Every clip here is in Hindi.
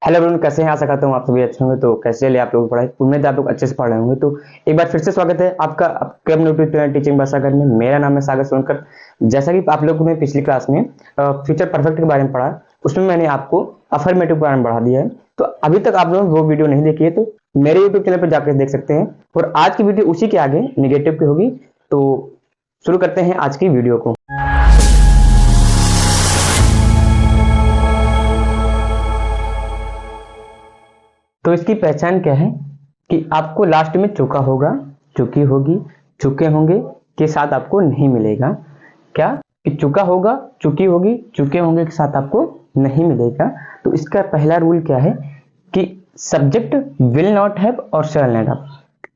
हेलो एवरीवन, कैसे हैं? आशा करता हूँ आप सभी अच्छे होंगे। तो कैसे चले आप लोगों की पढ़ाई? उम्मीद है आप लोग अच्छे से पढ़ रहे होंगे। तो एक बार फिर से स्वागत है आपका आपके अपने यूट्यूब चैनल टीचिंग भाषागर में। मेरा नाम है सागर सोनकर। जैसा कि आप लोगों ने पिछली क्लास में फ्यूचर परफेक्ट के बारे में पढ़ा, उसमें मैंने आपको अफर्मेटिव के बारे में बढ़ा दिया है। तो अभी तक आप लोगों ने वो वीडियो नहीं देखी है तो मेरे यूट्यूब चैनल पर जाकर देख सकते हैं। और आज की वीडियो उसी के आगे निगेटिव की होगी। तो शुरू करते हैं आज की वीडियो को। तो इसकी पहचान क्या है कि आपको लास्ट में चुका होगा, चुकी होगी, चुके होंगे के साथ आपको नहीं मिलेगा। क्या कि चुका होगा, चुकी होगी, चुके होंगे के साथ आपको नहीं मिलेगा। तो इसका पहला रूल क्या है कि सब्जेक्ट विल नॉट हैव और शैल नॉट हैव।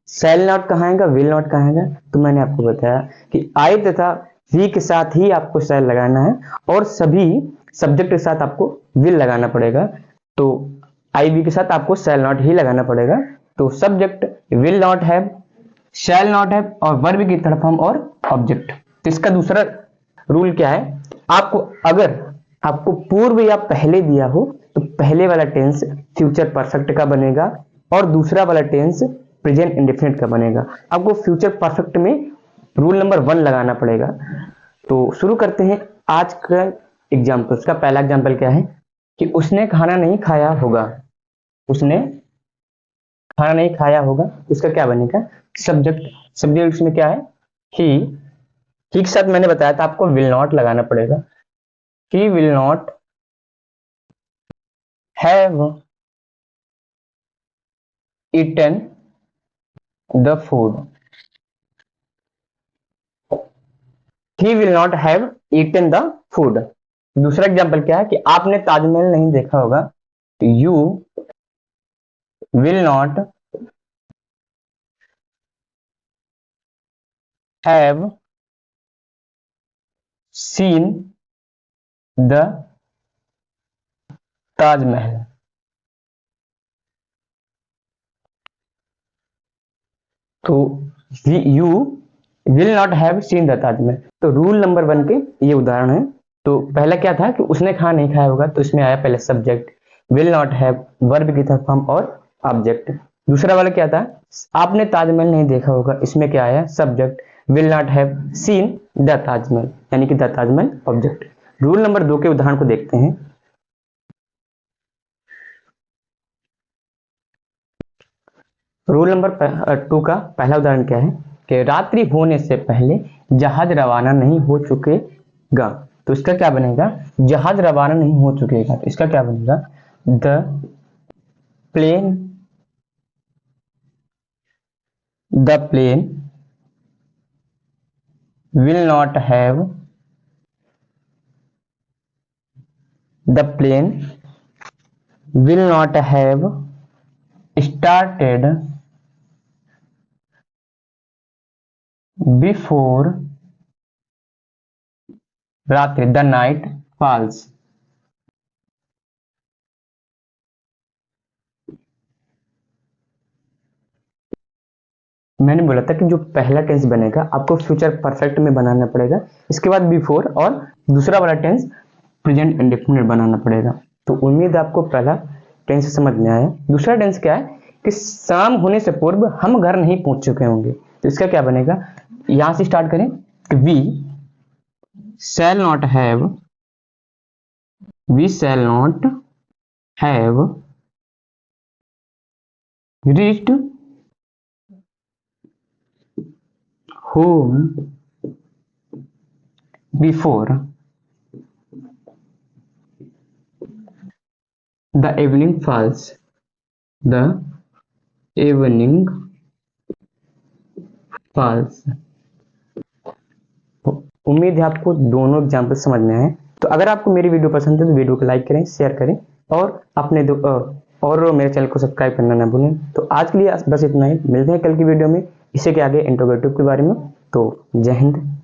शैल नॉट कहाँ आएगा, विल नॉट कहाँ आएगा? तो मैंने आपको बताया कि आई तथा वी के साथ ही आपको शैल लगाना है और सभी सब्जेक्ट के साथ आपको विल लगाना पड़ेगा। तो आई वी के साथ आपको शैल नॉट ही लगाना पड़ेगा। तो subject will not have, shell not have और वर्ब की थर्ड फॉर्म और ऑब्जेक्ट। तो इसका दूसरा रूल क्या है, आपको अगर आपको पूर्व या पहले दिया हो तो पहले वाला टेंस फ्यूचर परफेक्ट का बनेगा और दूसरा वाला टेंस प्रेजेंट इंडेफिनिट का बनेगा। आपको फ्यूचर परफेक्ट में रूल नंबर 1 लगाना पड़ेगा। तो शुरू करते हैं आज का एग्जाम्पल। का पहला एग्जाम्पल क्या है कि उसने खाना नहीं खाया होगा। उसने खाना नहीं खाया होगा, उसका क्या बनेगा? सब्जेक्ट। सब्जेक्ट में क्या है? ही। ही के साथ मैंने बताया था आपको विल नॉट लगाना पड़ेगा। He will not have eaten the food. He will not have eaten the food. दूसरा एग्जाम्पल क्या है कि आपने ताजमहल नहीं देखा होगा। You will not have seen the Taj Mahal. तो you will not have seen the Taj Mahal. तो रूल नंबर 1 के ये उदाहरण है। तो पहला क्या था कि उसने खाना नहीं खाया होगा, तो इसमें आया पहले subject will not have, verb की थर्ड फॉर्म और ऑब्जेक्ट। दूसरा वाला क्या था, आपने ताजमहल नहीं देखा होगा, इसमें क्या आया? Subject will not have seen the Taj Mahal, यानी कि the Taj Mahal object. Rule number 2 के उदाहरण को देखते हैं। रूल नंबर 2 का पहला उदाहरण क्या है कि रात्रि होने से पहले जहाज रवाना नहीं हो चुकेगा। तो इसका क्या बनेगा? जहाज रवाना नहीं हो चुकेगा, तो इसका क्या बनेगा? The plane will not have the plane will not have started before रात्रि द नाइट फॉल्स। मैंने बोला था कि जो पहला टेंस बनेगा आपको फ्यूचर परफेक्ट में बनाना पड़ेगा, इसके बाद बिफोर और दूसरा वाला टेंस प्रेजेंट इंडेफिनिट बनाना पड़ेगा। तो उम्मीद है आपको पहला टेंस समझ में आया। दूसरा टेंस क्या है कि शाम होने से पूर्व हम घर नहीं पहुंच चुके होंगे, तो इसका क्या बनेगा? यहां से स्टार्ट करें। We shall not have, we shall not have reached home before the evening falls, the evening falls। उम्मीद है आपको दोनों एग्जाम्पल समझ में आए। तो अगर आपको मेरी वीडियो पसंद है तो वीडियो को लाइक करें, शेयर करें और अपने और मेरे चैनल को सब्सक्राइब करना ना भूलें। तो आज के लिए बस इतना ही, मिलते हैं कल की वीडियो में इसी के आगे इंट्रोगेटिव के बारे में। तो जय हिंद।